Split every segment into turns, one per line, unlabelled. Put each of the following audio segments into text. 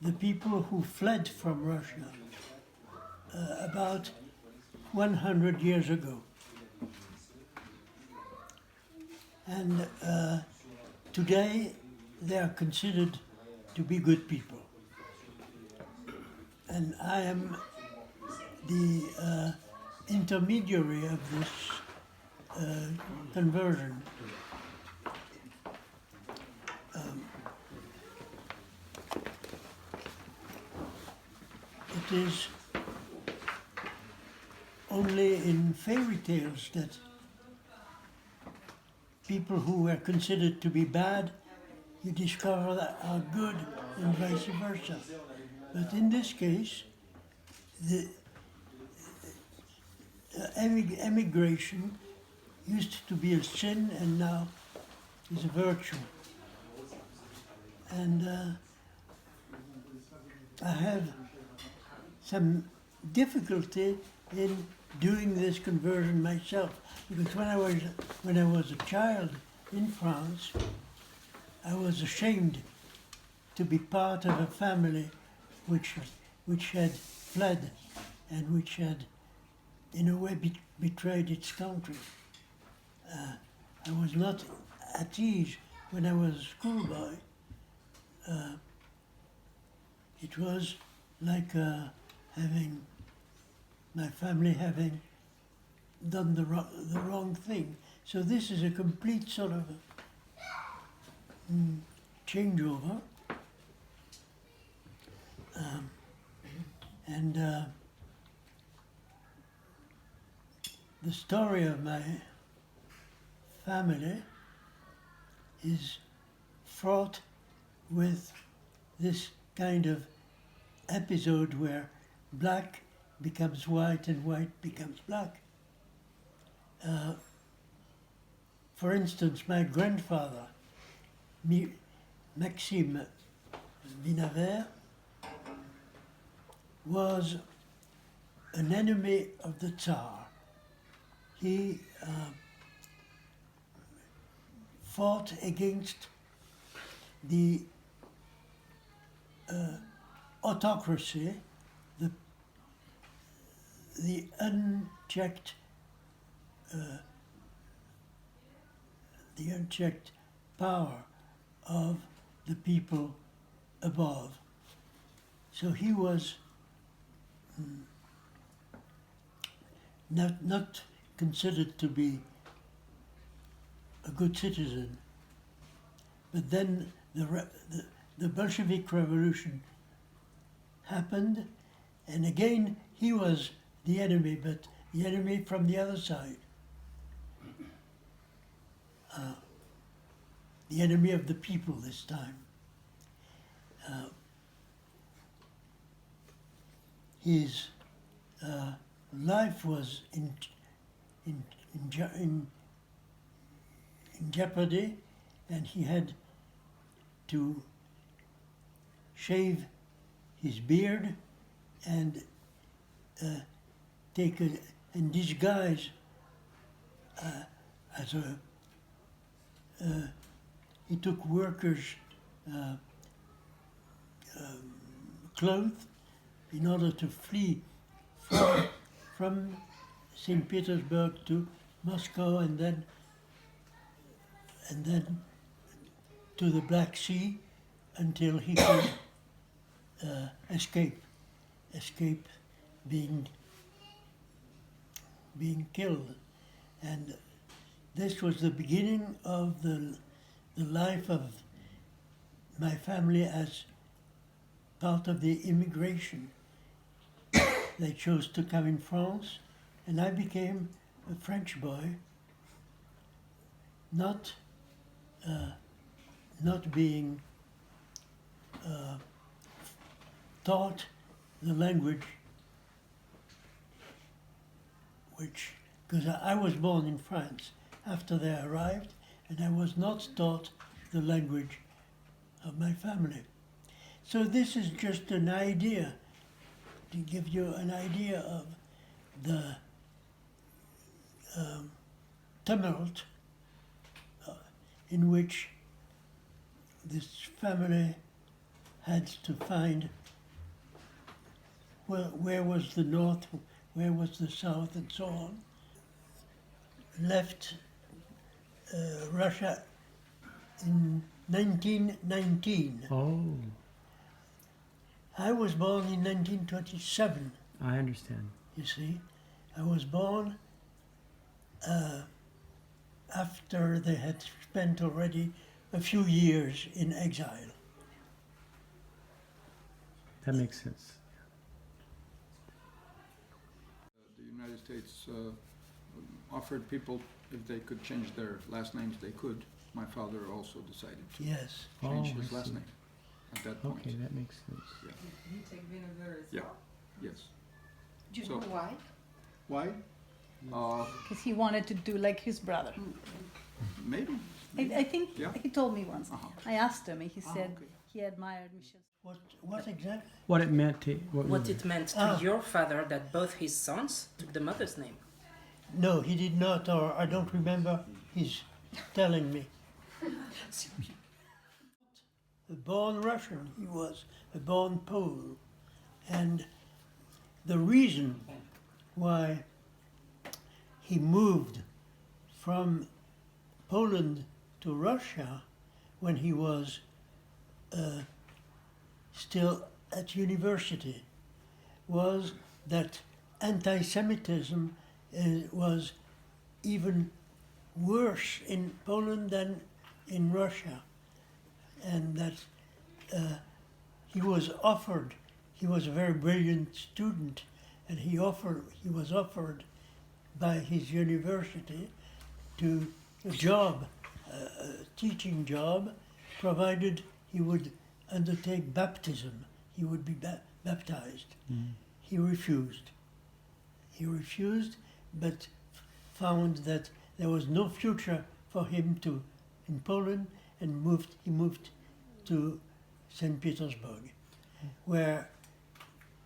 the people who fled from Russia about 100 years ago. And today they are considered to be good people. And I am the intermediary of this conversion. It is only in fairy tales that people who were considered to be bad, you discover that are good and vice versa. But in this case, the emigration used to be a sin and now is a virtue. And I have some difficulty in doing this conversion myself, because when I was a child in France, I was ashamed to be part of a family which had fled and which had, in a way, betrayed its country. I was not at ease when I was a schoolboy. It was like my family having done the wrong thing. So this is a complete sort of changeover. And the story of my family is fraught with this kind of episode where black becomes white and white becomes black. For instance, my grandfather, MICHEL VINAVER, was an enemy of the Tsar. He fought against the autocracy, the unchecked power of the people above. So he was not considered to be a good citizen. But then the Bolshevik Revolution happened, and again he was the enemy, but the enemy from the other side. The enemy of the people this time. His life was in jeopardy, and he had to shave his beard and and disguise as a. He took workers' clothes in order to flee from St. Petersburg to Moscow and then to the Black Sea until he could escape being killed. And this was the beginning of the life of my family as part of the immigration. They chose to come in France, and I became a French boy, not being taught the language, because I was born in France after they arrived, and I was not taught the language of my family. So this is just an idea, to give you an idea of the tumult in which this family had to find, well, where was the north, where was the south, and so on. Left Russia in 1919.
Oh,
I was born in 1927,
I understand.
you see. I was born after they had spent already a few years in exile.
That makes sense.
The United States offered people if they could change their last names, they could. My father also decided to
Yes.
change
Oh,
his
I
last
see.
name at that point.
Okay, that makes sense.
MICHEL Vinaverer as
Yeah.
well.
Yes.
Do you
So-
know why?
Why?
Because he wanted to do like his brother.
Maybe.
I think
Yeah.
he told me once.
Uh-huh.
I asked him, and he said
okay.
he admired Michel.
What exactly?
What it meant to
What it meant to
Ah.
your father that both his sons took the mother's name.
No, he did not, or I don't remember his telling me. A born Russian, he was a born Pole. And the reason why he moved from Poland to Russia when he was still at university was that anti-Semitism was even worse in Poland than in Russia, and that he was a very brilliant student, and he was offered by his university to a job, a teaching job, provided he would undertake baptism. He would be baptized. He refused. He refused, but found that there was no future for him in Poland, and he moved to St. Petersburg, where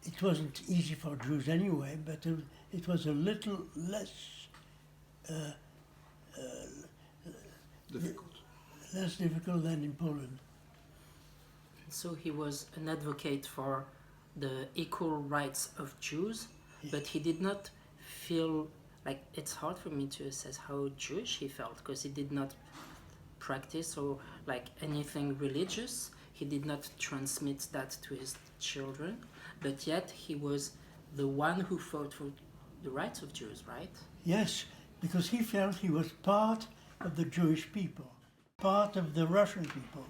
it wasn't easy for Jews anyway, but it was a little less
Difficult.
than in Poland.
So he was an advocate for the equal rights of Jews, but he did not feel like, it's hard for me to assess how Jewish he felt, because he did not practice or like anything religious. He did not transmit that to his children, but yet he was the one who fought for the rights of Jews, right?
Yes, because he felt he was part of the Jewish people, part of the Russian people.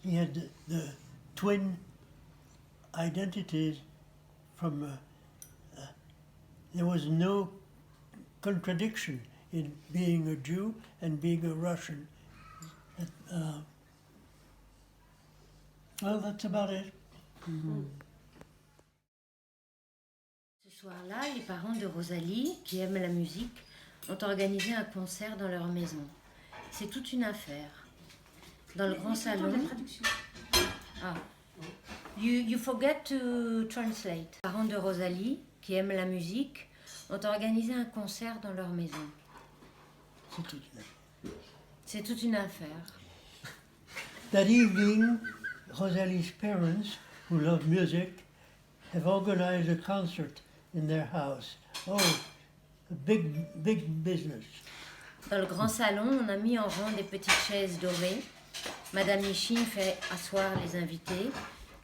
He had the twin identities from, there was no contradiction in being a Jew and being a Russian. Well, that's about it.
Ce soir-là, les parents de Rosalie, qui aiment la musique, ont organisé un concert dans leur maison. C'est toute une affaire. Dans le grand salon... Ah. You forget to translate. Les parents de Rosalie, qui aiment la musique, ont organisé un concert dans leur maison. C'est toute une affaire.
That evening, Rosalie's parents, who love music, have organized a concert in their house. Oh, a big business.
Dans le grand salon, on a mis en rang des petites chaises dorées. Madame Michine fait asseoir les invités.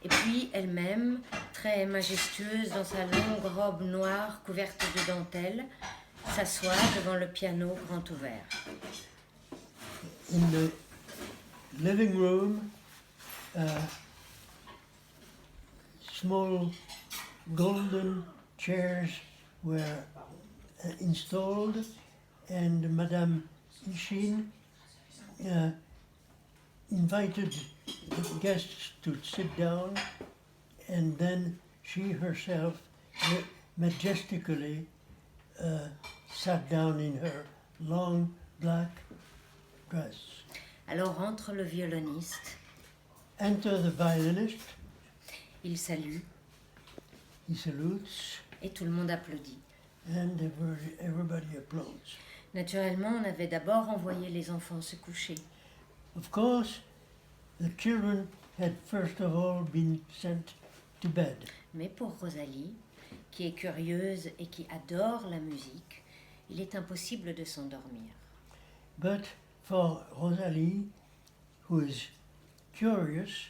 Et puis elle-même, très majestueuse dans sa longue robe noire couverte de dentelle, s'assoit devant le piano grand ouvert.
In the living room, small golden chairs were installed, and Madame Michine invited the guests to sit down, and then she herself majestically sat down in her long black dress.
Alors entre le violoniste,
Enter the violinist,
il salue
he salutes,
et tout le monde applaudit.
and everybody applauds.
Naturellement, on avait d'abord envoyé les enfants se coucher.
Of course, the children had first of all been sent to bed.
Mais pour Rosalie, qui est curieuse et qui adore la musique, il est impossible de s'endormir.
But for Rosalie, who is curious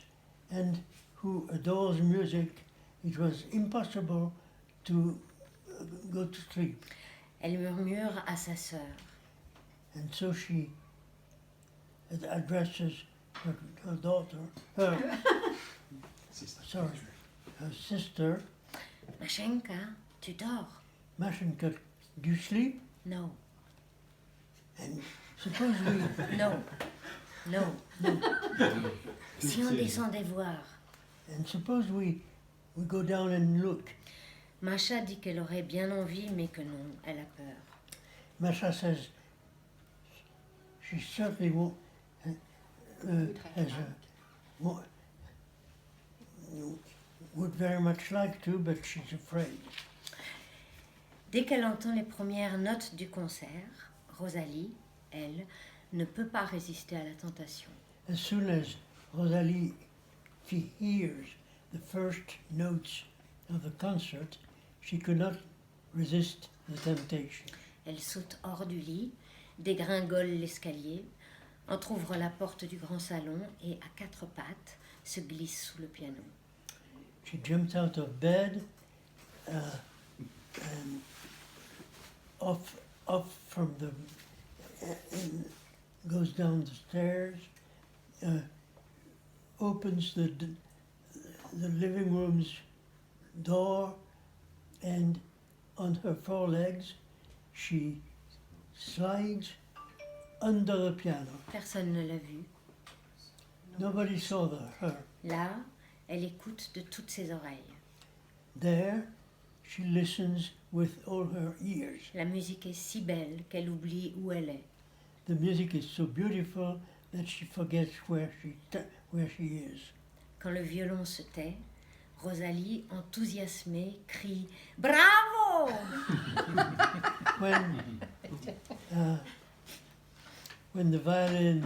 and who adores music, it was impossible to go to sleep.
Elle murmure à sa sœur.
And so she addresses her daughter, her sister,
Mashenka, tu dors?
Mashenka, do you sleep?
No,
And suppose we,
no, no. Si on descendait voir.
and suppose we go down and look.
Masha dit qu'elle aurait bien envie, mais que non, elle a peur.
Masha says she certainly won't, would very much like to, but she's afraid.
Dès qu'elle entend les premières notes du concert, Rosalie, elle, ne peut pas résister à la tentation.
As soon as Rosalie hears the first notes of the concert, she could not resist the temptation.
Elle saute hors du lit, dégringole l'escalier, entr'ouvre la porte du grand salon et, à quatre pattes, se glisse sous le piano.
She jumps out of bed and off from the and goes down the stairs, opens the living room's door, and on her forelegs she slides under the piano.
Personne ne l'a vue.
Nobody saw her.
Là, elle écoute de toutes ses oreilles.
There, she listens with all her ears.
La musique est si belle qu'elle oublie où elle est.
The music is so beautiful that she forgets where she is.
Quand le violon se tait, Rosalie, enthousiasmée, crie « Bravo !»
When the violin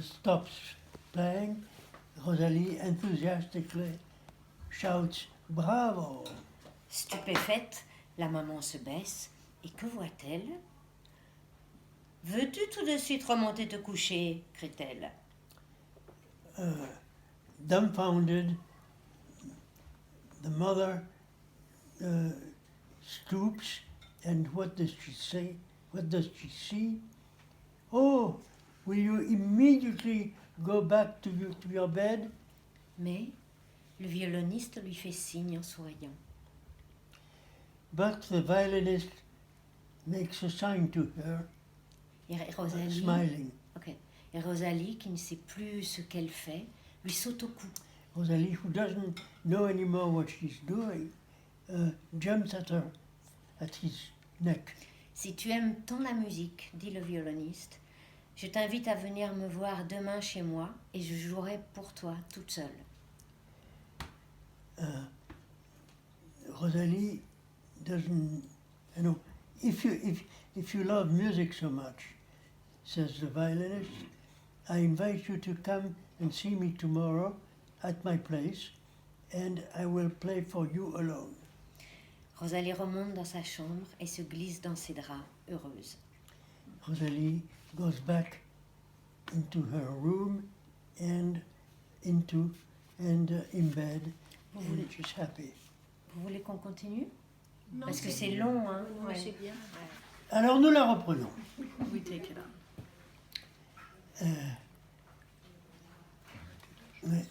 stops playing, Rosalie enthusiastically shouts "Bravo!"
Stupéfaite, la maman se baisse et que voit-elle? « Veux-tu tout de suite remonter te coucher ?» crie-t-elle.
Dumbfounded, the mother stoops, and what does she say? What does she see? Oh, will you immediately go back to your bed?
Mais le violoniste lui fait signe en souriant.
But the violinist makes a sign to her,
Et Rosalie,
smiling.
ok. Et Rosalie, qui ne sait plus ce qu'elle fait, lui saute au cou.
Rosalie, who doesn't know anymore what she's doing, jumps at his neck.
Si tu aimes tant la musique, dit le violoniste, je t'invite à venir me voir demain chez moi et je jouerai pour toi toute seule.
Rosalie doesn't, if you love music so much, says the violinist, I invite you to come and see me tomorrow at my place, and I will play for you alone.
Rosalie remonte dans sa chambre et se glisse dans ses draps, heureuse.
Rosalie goes back into her room and in bed, and she's happy.
Vous voulez qu'on continue? Parce que c'est long, hein?
Non, c'est bien.
Alors nous la reprenons.
We take it on.
Ouais.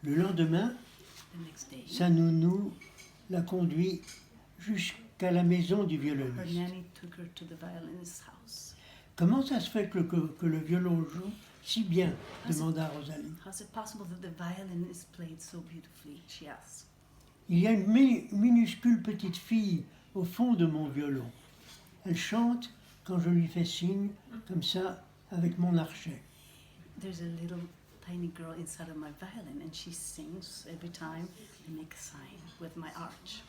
Le lendemain,
The next day,
sa nounou la conduit jusqu'à la maison du
her
violoniste.
nanny took her to the violinist's house.
Comment ça se fait que le violon joue si bien? Demanda Rosalie.
How's it possible that the violin is played so beautifully? She asked.
Il y a une minuscule petite fille au fond de mon violon. Elle chante quand je lui fais signe, comme ça, avec mon archet.
There's a little tiny girl inside of my violin, and she sings every time I make a sign with my arch.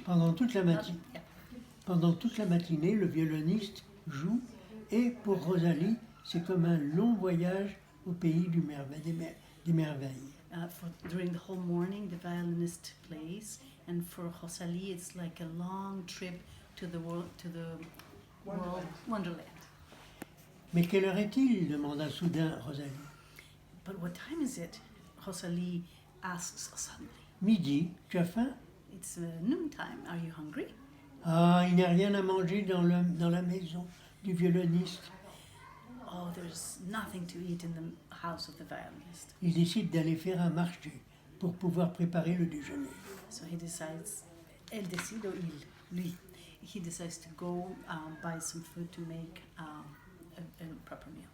Pendant toute la matinée, le violoniste joue, et pour Rosalie, c'est comme un long voyage au pays des merveilles.
During the whole morning, the violinist plays, and for Rosalie, it's like a long trip to the world, Wonderland.
Mais quelle heure est-il demanda soudain Rosalie.
But what time is it? Rosalie asks suddenly.
Midi, tu as faim?
It's noontime. Are you hungry?
Ah, il n'y a rien à manger dans la maison du violoniste.
Oh, there's nothing to eat in the house of the violinist.
Il décide d'aller faire un marché pour pouvoir préparer le déjeuner.
So he decides, elle décide, ou lui, he decides to go buy some food to make a proper meal.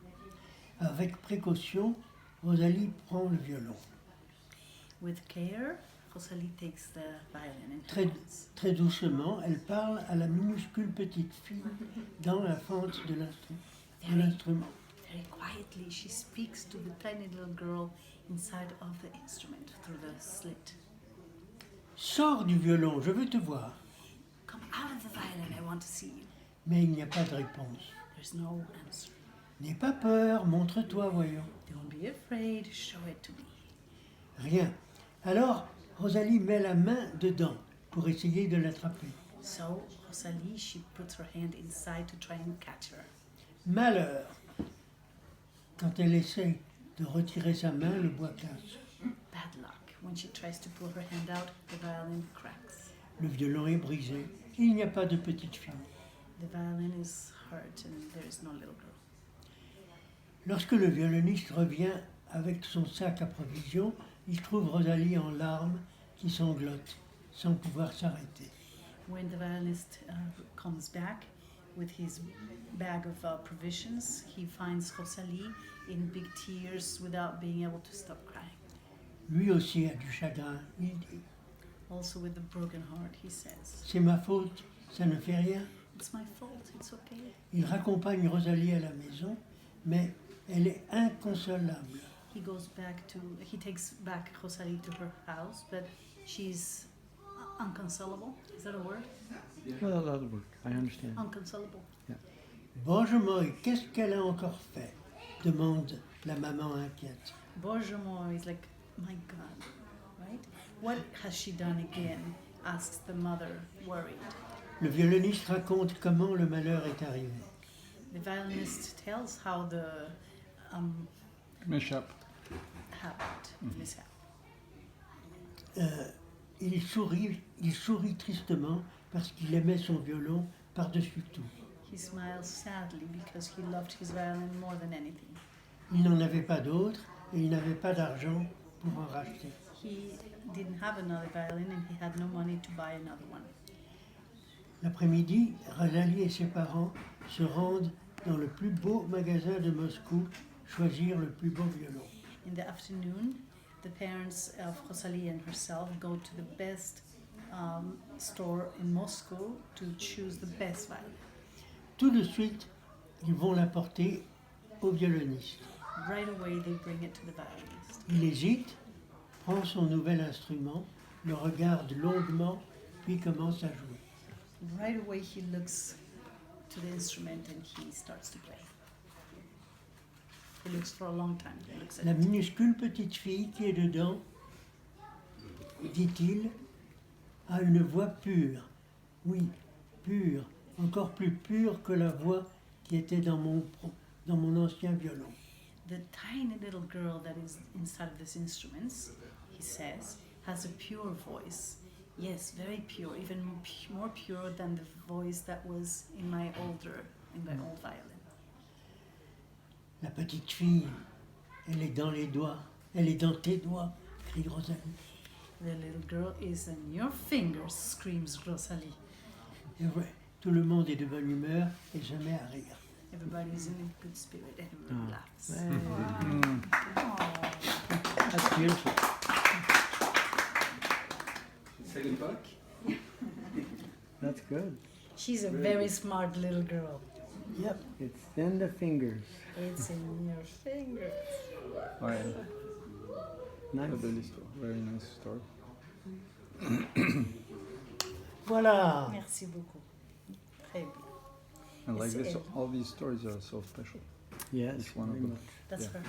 Avec précaution, Rosalie prend le violon.
With care, Rosalie takes the violin and
Très,
plays.
très doucement, elle parle à la minuscule petite fille dans la fente de l'instrument.
Very quietly, she speaks to the tiny little girl inside of the instrument through the slit.
Sors du violon, je veux te voir.
Come out of the violin, I want to see you.
Mais il n'y a pas de réponse.
There's no answer.
N'aie pas peur, montre-toi, voyons.
Don't be afraid, show it to me.
Rien. Alors, Rosalie met la main dedans pour essayer de l'attraper.
So Rosalie, she puts her hand inside to try and catch her.
Malheur! Quand elle essaie de retirer sa main, le bois casse.
Bad luck. When she tries to pull her hand out, the violin cracks.
Le violon est brisé. Il n'y a pas de petite fille.
The violin is hurt and there is no little girl.
Lorsque le violoniste revient avec son sac à provisions, il trouve Rosalie en larmes qui sanglote sans pouvoir s'arrêter.
When the violinist comes back with his bag of provisions, he finds Rosalie in big tears without being able to stop crying.
Lui aussi a du chagrin. Il dit,
Also with a broken heart, he says,
c'est ma faute, ça ne fait rien.
"It's my fault, it's okay."
Il raccompagne Rosalie à la maison, mais elle est inconsolable.
He takes back Rosalie to her house, but she's unconsolable. Is that a word?
Well, that'll work. I understand.
Unconsolable.
Bonjour, qu'est-ce qu'elle a encore fait? Demande la maman inquiète.
Bonjour is like, my God, right? What has she done again? Asks the mother, worried.
Le violoniste raconte comment le malheur est arrivé.
The violinist tells how the
Mishap.
mishap.
Il sourit tristement parce qu'il aimait son violon par-dessus tout.
He smiles sadly because he loved his violin more than anything.
Il n'en avait pas d'autre et il n'avait pas d'argent pour en racheter.
He didn't have another violin and he had no money to buy another one.
L'après-midi, Rosalie et ses parents se rendent dans le plus beau magasin de Moscou choisir le plus beau violon.
In the afternoon, the parents of Rosalie and herself go to the best store in Moscow to choose the best violin.
Tout de suite, ils vont l'apporter au violoniste.
Right away, they bring it to the violinist.
Il hésite, prend son nouvel instrument, le regarde longuement, puis commence à jouer.
Right away, he looks to the instrument and he starts to play. He looks for a long time. He looks at
La
it.
minuscule petite fille qui est dedans, dit-il, a une voix pure. Oui, pure, encore plus pure que la voix qui était dans mon ancien violon.
The tiny little girl that is inside of these instruments, he says, has a pure voice. Yes, very pure, even more pure than the voice that was in my old violin.
La petite fille, elle est dans les doigts, elle est dans tes doigts, crie Rosalie.
The little girl is in your fingers, screams Rosalie.
Et ouais, tout le monde est de bonne humeur et se met à rire.
Everybody's in a good spirit, everybody laughs.
That's beautiful.
C'est l'époque.
That's good.
She's a very smart little girl.
Yep.
It's in the fingers.
It's in your fingers.
Ouais.
Nice.
Très belle histoire. Very nice story.
Voilà.
Merci beaucoup. Très bien.
And like
It's
this,
elle.
all these stories are so special.
Yes,
It's one of
very
them.
much.
That's
Yeah.
her.